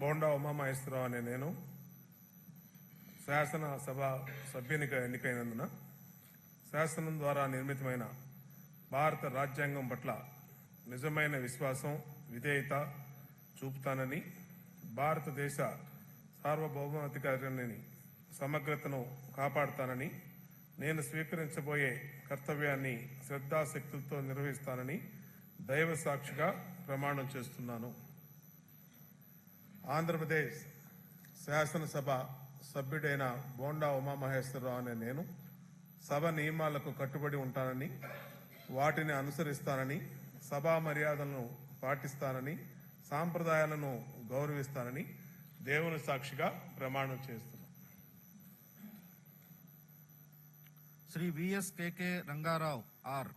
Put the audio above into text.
బోండా ఉమామహేశ్వరరావు అనే నేను శాసనసభ సభ్యునిగా ఎన్నికైనందున శాసనం ద్వారా నిర్మితమైన భారత రాజ్యాంగం పట్ల నిజమైన విశ్వాసం, విధేయత చూపుతానని, భారతదేశ సార్వభౌమాధికారాన్ని సమగ్రతను కాపాడుతానని, నేను స్వీకరించబోయే కర్తవ్యాన్ని శ్రద్ధాశక్తులతో నిర్వహిస్తానని దైవ సాక్షిగా ప్రమాణం చేస్తున్నాను. ఆంధ్రప్రదేశ్ శాసనసభ సభ్యుడైన బోండా ఉమామహేశ్వరరావు అనే నేను సభ నియమాలకు కట్టుబడి ఉంటానని, వాటిని అనుసరిస్తానని, సభా మర్యాదలను పాటిస్తానని, సాంప్రదాయాలను గౌరవిస్తానని దేవుని సాక్షిగా ప్రమాణం చేస్తున్నాను. Shri VS KK Rangarao are.